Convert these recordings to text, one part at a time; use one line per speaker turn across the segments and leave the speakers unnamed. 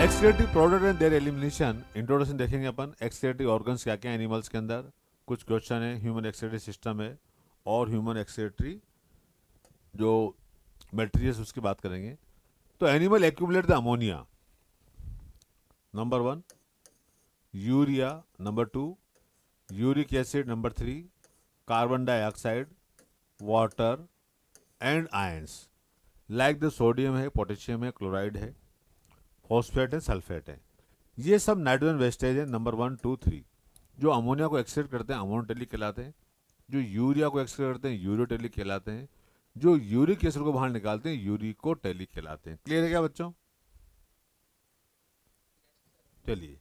Excretive product and there elimination, introduction देखेंगे अपन। Excretive organs क्या क्या एनिमल्स के अंदर, कुछ क्वेश्चन है, ह्यूमन एक्सक्रीटरी सिस्टम है और ह्यूमन एक्सक्रीटरी जो मटेरियल्स उसकी बात करेंगे। तो animal accumulate the ammonia, number one urea, number two uric acid, number three carbon dioxide, water and ions like the sodium है, पोटेशियम है, क्लोराइड है, फॉस्फेट है, सल्फेट है। ये सब नाइट्रोजन वेस्टेज है, नंबर वन टू थ्री। जो ammonia को एक्सक्रीट करते हैं अमोनोटेलिक कहलाते हैं, जो यूरिया को एक्सक्रीट करते हैं यूरोटेलिक कहलाते हैं, जो यूरिक एसिड को बाहर निकालते हैं यूरिकोटेलिक कहलाते हैं। क्लियर है क्या बच्चों? चलिए,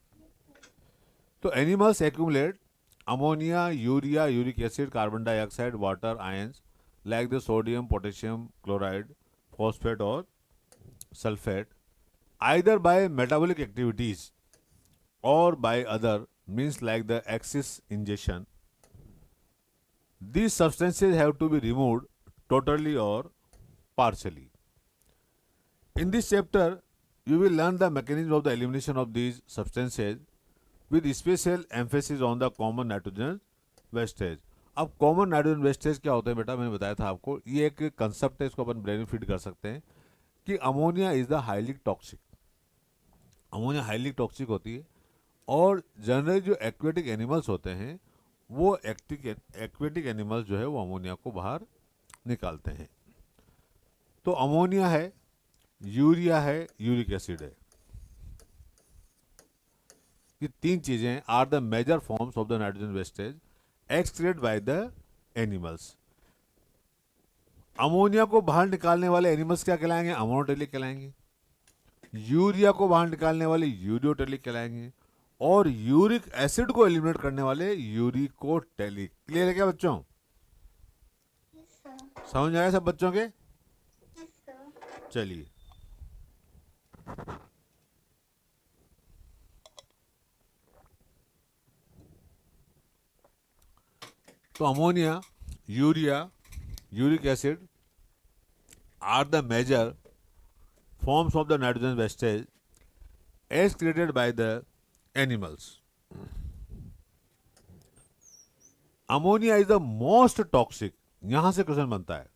तो animals accumulate ammonia, urea, uric acid, carbon dioxide, water, ions like the sodium, potassium, chloride, phosphate और sulphate either by metabolic activities or by other means like the axis ingestion. These substances have to be removed totally or partially. In this chapter, you will learn the mechanism of the elimination of these substances with special emphasis on the common nitrogen wastage. अब common nitrogen wastage क्या होता है बेटा, मैंने बताया था आपको, ये एक कंसेप्ट है, इसको अपन ब्रेन में फीड कर सकते हैं कि ammonia is the highly toxic. Ammonia highly toxic होती है और जनरली जो एक्वेटिक एनिमल्स होते हैं वो एक्वेटिक एनिमल्स जो है वो अमोनिया को बाहर निकालते हैं। तो अमोनिया है, यूरिया है, यूरिक एसिड है, ये तीन चीजें are the major forms of the nitrogen wastage excreted by the animals. Ammonia को बाहर निकालने वाले एनिमल्स क्या कहलाएंगे? अमोनोटेलिक कहलाएंगे। यूरिया को बाहर निकालने वाले यूरियोटेलिक कहलाएंगे और यूरिक एसिड को एलिमिनेट करने वाले यूरिकोटेलिक। क्लियर है क्या बच्चों? समझ आया सब बच्चों के? चलिए, तो ammonia, urea, uric acid are the major forms of the nitrogen wastage as created by the animals. Ammonia is the most toxic. यहां से क्वेश्चन बनता है,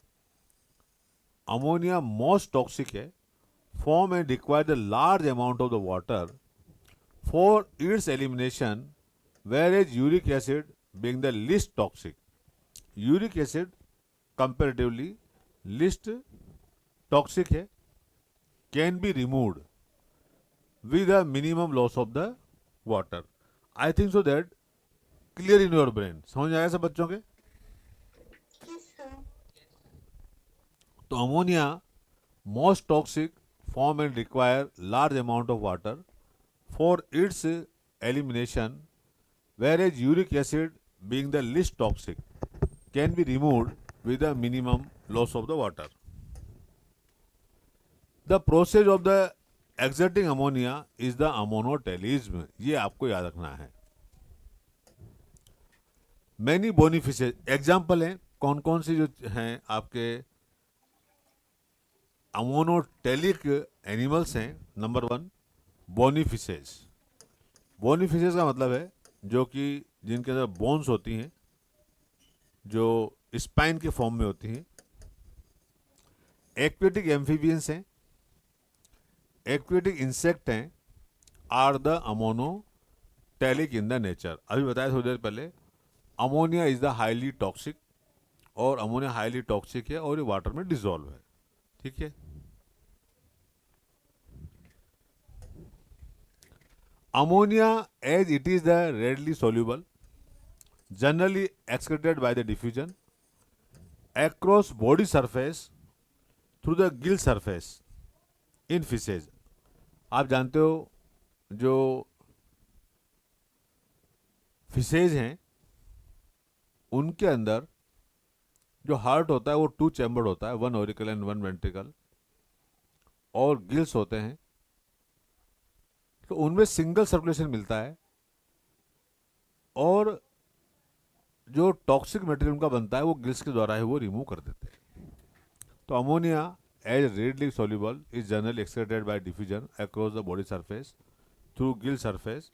अमोनिया मोस्ट टॉक्सिक है, form and require the large amount of the water for its elimination, whereas uric acid being the least toxic. Uric acid comparatively least toxic है, can be removed with a minimum loss of the water. I think so that clear in your brain. समझ आया सब बच्चों के? तो ammonia most toxic, form and require large amount of water for its elimination, whereas uric acid being the least toxic can be removed with a minimum loss of the water. The process of the exerting ammonia is the ammonotelism. ये आपको याद रखना है। Many बोनीफिशेज example हैं, कौन कौन सी जो हैं आपके अमोनोटेलिक एनिमल्स हैं। Number one bony fishes. बोनीफिशेज का मतलब है जो कि जिनके अंदर बोन्स होती हैं, जो स्पाइन के फॉर्म में होती हैं। एक्वेटिक एम्फीबियंस हैं, एक्वेटिक इंसेक्ट हैं, are the ammonotelic in the nature. अभी बताया थोड़ी देर पहले, ammonia is the highly toxic और अमोनिया हाईली टॉक्सिक है और ये वाटर में डिसॉल्व है। ठीक है, ammonia as it is the readily soluble, generally excreted by the diffusion across body surface through the gill surface in fishes। आप जानते हो जो फिशेज हैं उनके अंदर जो हार्ट होता है वो टू चैम्बर्ड होता है, one auricle and one ventricle, और गिल्स होते हैं, तो उनमें सिंगल सर्कुलेशन मिलता है और जो टॉक्सिक मटेरियल उनका बनता है वो गिल्स के द्वारा ही वो रिमूव कर देते हैं। तो ammonia as readily soluble is generally excreted by diffusion across the body surface through gill surface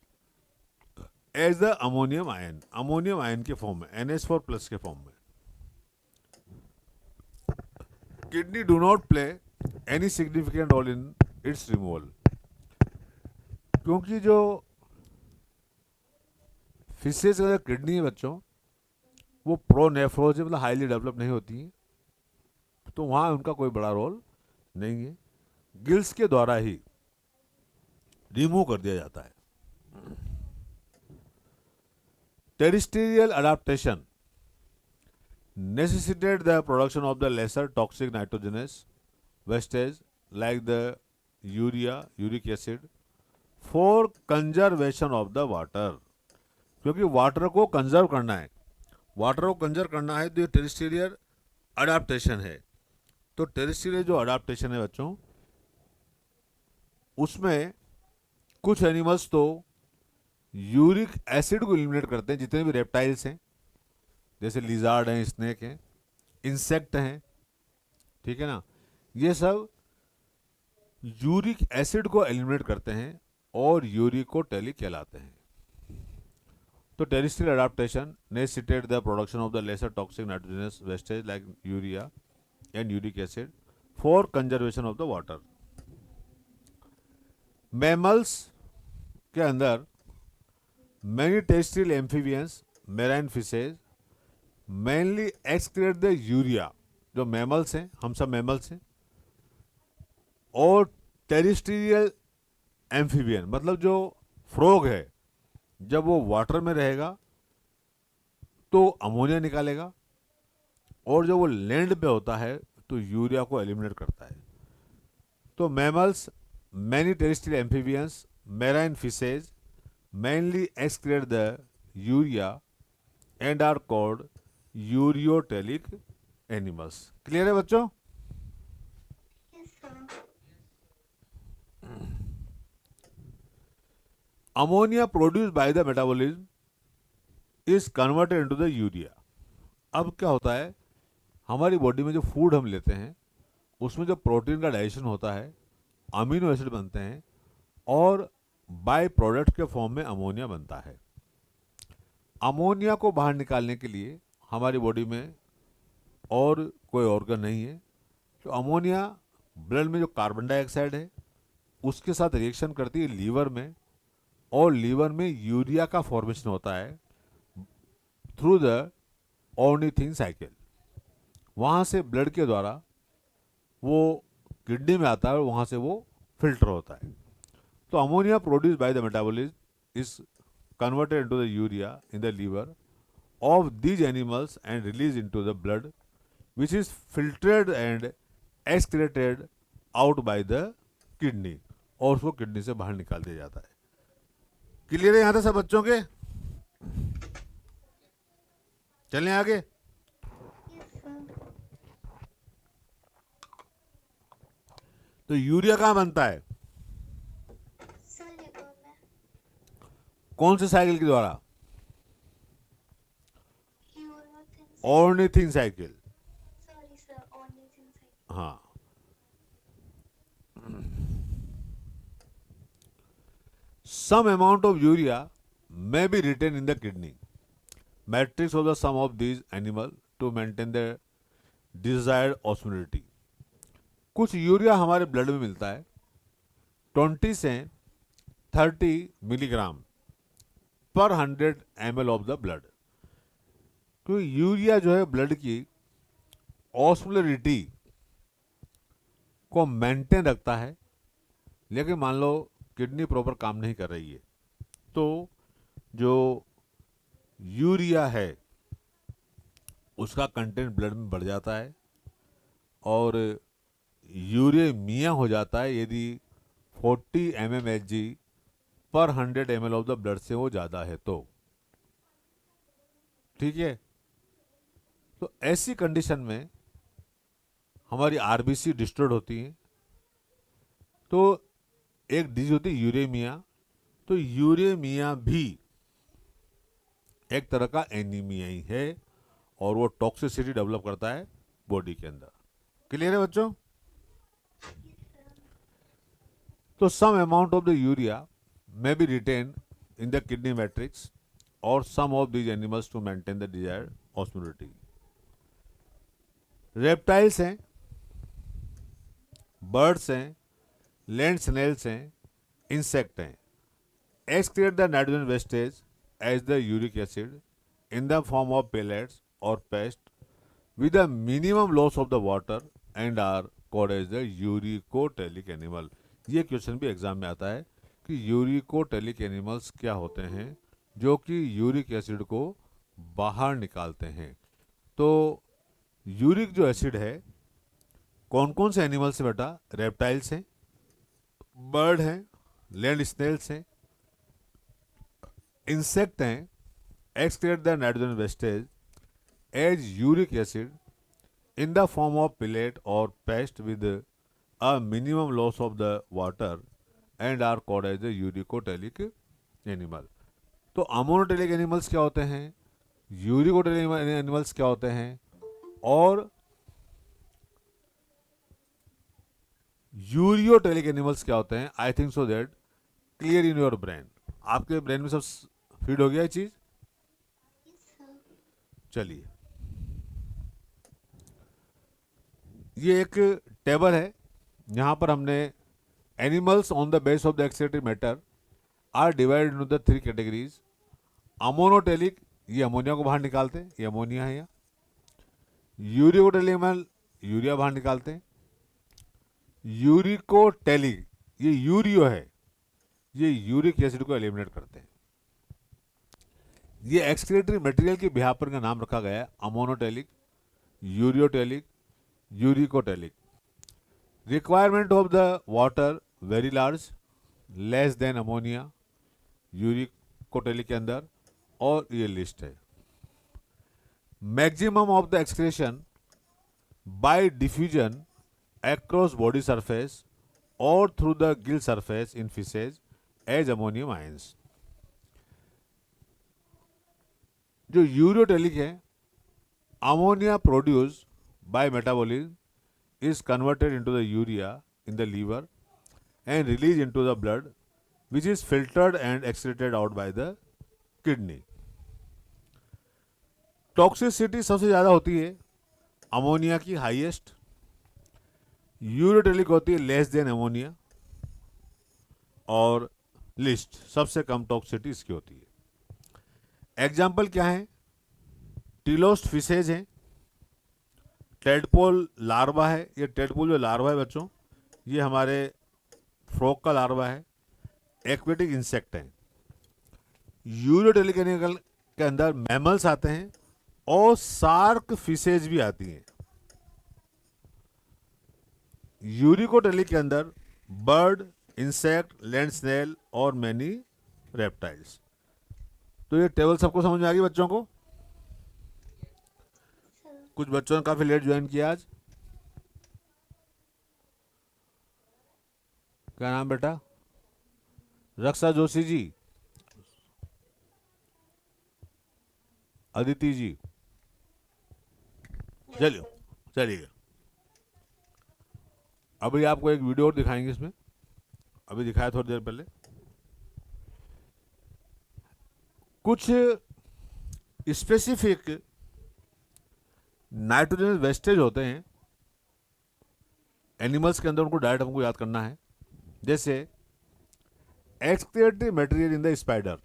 as the ammonium ion, ammonium ion के फॉर्म में, NH4 प्लस के फॉर्म में. Kidney do not play any significant role in its removal, क्योंकि जो fishes का kidney है बच्चों, वो प्रोनेफ्रोज मतलब हाईली डेवलप नहीं होती है, तो वहाँ उनका कोई बड़ा रोल नहीं है. गिल्स के द्वारा ही रिमूव कर दिया जाता है. Terrestrial adaptation necessitate the production of the lesser toxic nitrogenous wastage like the urea, uric acid for conservation of the water. क्योंकि वाटर को कंजर्व करना है, वाटर को कंजर्व करना है, तो ये टेरिस्टेरियल अडाप्टेशन है. तो टेरिस्टेरियल जो अडाप्टेशन है बच्चों, उसमें कुछ एनिमल्स तो यूरिक एसिड को एलिमिनेट करते हैं, जितने भी रेप्टाइल्स हैं, जैसे लिजार्ड हैं, स्नेक हैं, इंसेक्ट हैं, ठीक है ना, ये सब यूरिक एसिड को एलिमिनेट करते हैं और यूरिकोटेलिक कहलाते हैं. तो terrestrial adaptation necessitate the production of the lesser toxic nitrogenous wastage like urea and uric acid for conservation of the water. Mammals के अंदर many terrestrial amphibians, marine fishes mainly excrete the urea. जो mammals हैं, हम सब mammals हैं, और terrestrial amphibian मतलब जो फ्रॉग है, जब वो वाटर में रहेगा तो अमोनिया निकालेगा, और जब वो लैंड पे होता है तो यूरिया को एलिमिनेट करता है. तो mammals, many terrestrial amphibians, marine fishes mainly excrete the urea and are called ureotelic animals. Clear है बच्चों? Ammonia produce by the metabolism is converted into the urea. अब क्या होता है, हमारी बॉडी में जो फूड हम लेते हैं उसमें जो प्रोटीन का डाइजेशन होता है, अमीनो एसिड बनते हैं, और बाय प्रोडक्ट के फॉर्म में अमोनिया बनता है. अमोनिया को बाहर निकालने के लिए हमारी बॉडी में और कोई ऑर्गन नहीं है. तो अमोनिया ब्लड में जो कार्बन डाइऑक्साइड है उसके साथ रिएक्शन करती है लीवर में, और लीवर में यूरिया का फॉर्मेशन होता है थ्रू द ऑर्निथिन साइकिल. वहाँ से ब्लड के द्वारा वो किडनी में आता है और वहाँ से वो फिल्टर होता है. तो ammonia produce by the metabolism is converted into the urea in the liver of these animals and released into the blood, which is filtered and excreted out by the kidney, और उसको kidney से बाहर निकाल दिया जाता है. Clear है यहाँ तक सब बच्चों के? चलें आगे. तो यूरिया कहाँ बनता है? कौन से साइकिल के द्वारा? Ornithine cycle. हाँ. Some amount of urea may be retained in the kidney matrix of the sum of these animal to maintain the desired osmolality. कुछ यूरिया हमारे ब्लड में मिलता है 20 से 30 मिलीग्राम पर 100 ml ऑफ द ब्लड. क्योंकि urea जो है ब्लड की ऑस्मोलरिटी को मेंटेन रखता है, लेकिन मान लो किडनी प्रॉपर काम नहीं कर रही है तो जो यूरिया है उसका कंटेंट ब्लड में बढ़ जाता है और यूरेमिया हो जाता है यदि 40 mmHg पर 100 ml ऑफ द ब्लड से वो ज़्यादा है तो. ठीक है. तो ऐसी कंडीशन में हमारी आरबीसी डिस्ट्रॉयड होती है. तो एक डिजीज होती है यूरेमिया. तो यूरेमिया भी एक तरह का एनीमिया ही है और वो टॉक्सिसिटी डेवलप करता है बॉडी के अंदर. क्लियर है बच्चों? तो some amount of the urea may be retained in the kidney matrix or some of these animals to maintain the desired osmolarity. Reptiles हैं, बर्ड्स हैं, लैंड स्नेल्स हैं, इंसेक्ट हैं, excrete the nitrogen wastage as the uric acid in the form of pellets or pest with a minimum loss of the water and are called as the uricotelic animal. ये question भी exam में आता है कि uricotelic animals क्या होते हैं जो कि यूरिक एसिड को बाहर निकालते हैं. तो यूरिक जो एसिड है कौन कौन से एनिमल से बेटा? रेप्टाइल्स हैं, बर्ड हैं, लैंड स्नेल्स हैं, इंसेक्ट हैं, excrete the nitrogen wastage as uric acid in the form of pellet or pest with a minimum loss of the water and are called as the uricotelic animal. तो ammonotelic animals क्या होते हैं, uricotelic animals क्या होते हैं और ureotelic animals क्या होते हैं? I think so that clear in your brain. आपके ब्रेन में सब फीड हो गया ये चीज. चलिए, ये एक टेबल है, यहां पर हमने animals on the base of the excretory matter are divided into the 3 categories. Ammonotelic, ये अमोनिया को बाहर निकालते हैं, ये अमोनिया है. यहाँ यूरिकोटेलिक एनिमल यूरिया बाहर निकालते हैं. यूरिकोटेलिक, ये यूरियो है, ये यूरिक एसिड को एलिमिनेट करते हैं. ये एक्सक्रीटरी मटेरियल के बिहार का नाम रखा गया है ammonotelic, ureotelic, uricotelic. Requirement of the water very large, less than ammonia uricotelic के अंदर, और ये लिस्ट है. Maximum of the excretion bye diffusion across body surface or through the gill surface in fishes as ammonium ions. जो ureotelic है, ammonia produce by metabolism is converted into the urea in the liver and release into the blood which is filtered and excreted out by the kidney. Toxicity सबसे ज्यादा होती है ammonia की, highest. Ureotelic होती है less than ammonia, और list सबसे कम toxicity इसकी होती है. एग्जाम्पल क्या है? टीलोस्ट फिशेज हैं, टेडपोल लार्वा है. ये टेडपोल जो लार्वा है बच्चों, ये हमारे फ्रॉग का लार्वा है. एक्वेटिक इंसेक्ट हैं. यूरियोटेलिक एनिमल के अंदर मैमल्स आते हैं और शार्क फिशेज भी आती हैं. यूरिकोटेलिक के अंदर बर्ड, इंसेक्ट, लैंड स्नेल और मैनी रेप्टाइल्स. तो ये टेबल सबको समझ में आ गई बच्चों को? कुछ बच्चों ने काफी लेट ज्वाइन किया आज. क्या नाम बेटा? रक्षा जोशी जी, अदिति जी. चलिए चलिए, अभी आपको एक वीडियो और दिखाएंगे. इसमें अभी दिखाया थोड़ी देर पहले. कुछ स्पेसिफिक नाइट्रोजन वेस्टेज होते हैं एनिमल्स के अंदर, उनको डायरेक्ट हमको याद करना है. जैसे excretory material in the spider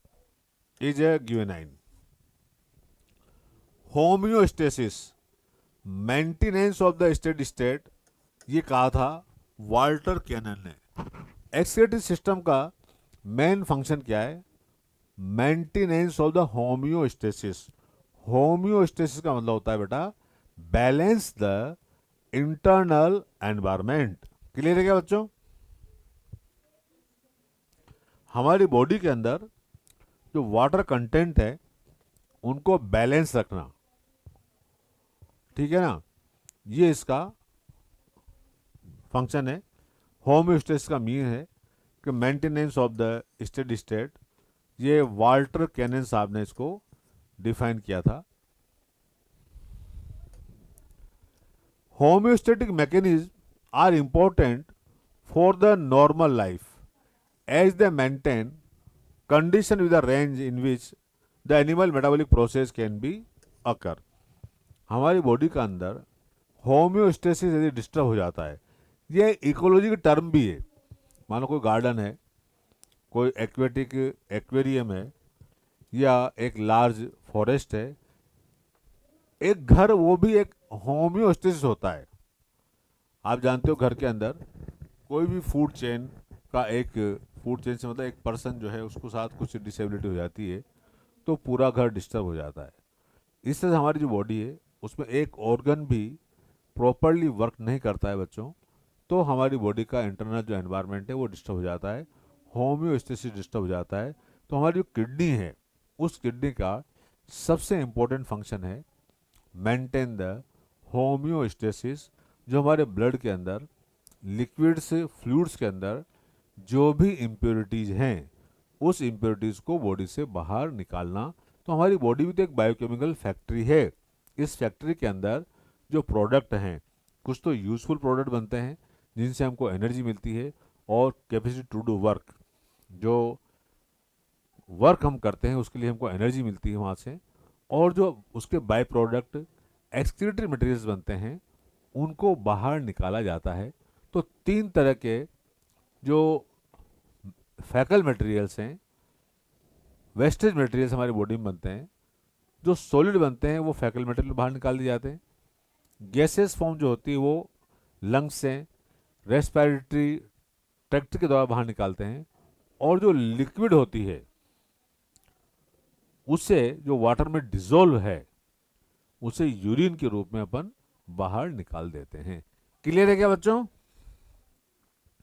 is a guanine. Homeostasis, maintenance of the steady state, ये कहा था वाल्टर कैनन ने. एक्सक्रीटरी सिस्टम का मेन फंक्शन क्या है? Maintenance of the homeostasis. Homeostasis का मतलब होता है बेटा balance the internal environment. Clear है क्या बच्चों? हमारी बॉडी के अंदर जो वाटर कंटेंट है उनको बैलेंस रखना, ठीक है ना, ये इसका फंक्शन है. होम्योस्टेसिस का मीन है कि maintenance of the steady state. ये वाल्टर कैनन साहब ने इसको डिफाइन किया था. Homeostatic mechanism are important for the normal life. As they maintain condition with the range in which the animal metabolic process can be occur. हमारी body का अंदर homeostasis यदि डिस्टर्ब हो जाता है, ये इकोलॉजी की टर्म भी है। मानो कोई गार्डन है, कोई एक्वेटिक एक्वेरियम है, या एक लार्ज फॉरेस्ट है, एक घर वो भी एक होम्योस्टेसिस होता है। आप जानते हो घर के अंदर कोई भी फूड चेन का एक, फूड चेन से मतलब एक पर्सन जो है उसको साथ कुछ डिसेबिलिटी हो जाती है तो पूरा घर डिस्टर्ब हो जाता है। इस तरह से हमारी जो बॉडी है उसमें एक ऑर्गन भी प्रॉपरली वर्क नहीं करता है बच्चों, तो हमारी बॉडी का इंटरनल जो एनवायरनमेंट है वो डिस्टर्ब हो जाता है, होम्योस्टेसिस डिस्टर्ब हो जाता है। तो हमारी जो किडनी है उस किडनी का सबसे इम्पोर्टेंट फंक्शन है मेंटेन द होम्योस्टेसिस। जो हमारे ब्लड के अंदर लिक्विड्स फ्लूइड्स के अंदर जो भी इम्प्योरिटीज हैं उस इम्प्योरिटीज को बॉडी से बाहर निकालना। तो हमारी बॉडी भी तो एक बायोकेमिकल फैक्ट्री है। इस फैक्ट्री के अंदर जो प्रोडक्ट हैं, कुछ तो यूजफुल प्रोडक्ट बनते हैं जिनसे हमको एनर्जी मिलती है और कैपेसिटी टू डू वर्क, जो वर्क हम करते हैं उसके लिए हमको एनर्जी मिलती है वहाँ से। और जो उसके बाय प्रोडक्ट एक्सक्रीटरी मटेरियल्स बनते हैं उनको बाहर निकाला जाता है। तो तीन तरह के जो फैकल मटेरियल्स हैं, वेस्टेज मटेरियल्स हमारी बॉडी में बनते हैं। जो सॉलिड बनते हैं वो फैकल मटेरियल बाहर निकाल दिए जाते हैं। गैसेस फॉर्म जो होती है वो लंग्स से रेस्पिरेटरी ट्रैक्ट के द्वारा बाहर निकालते हैं। और जो लिक्विड होती है उसे जो वाटर में डिजोल्व है उसे यूरिन के रूप में अपन बाहर निकाल देते हैं। क्लियर है क्या बच्चों?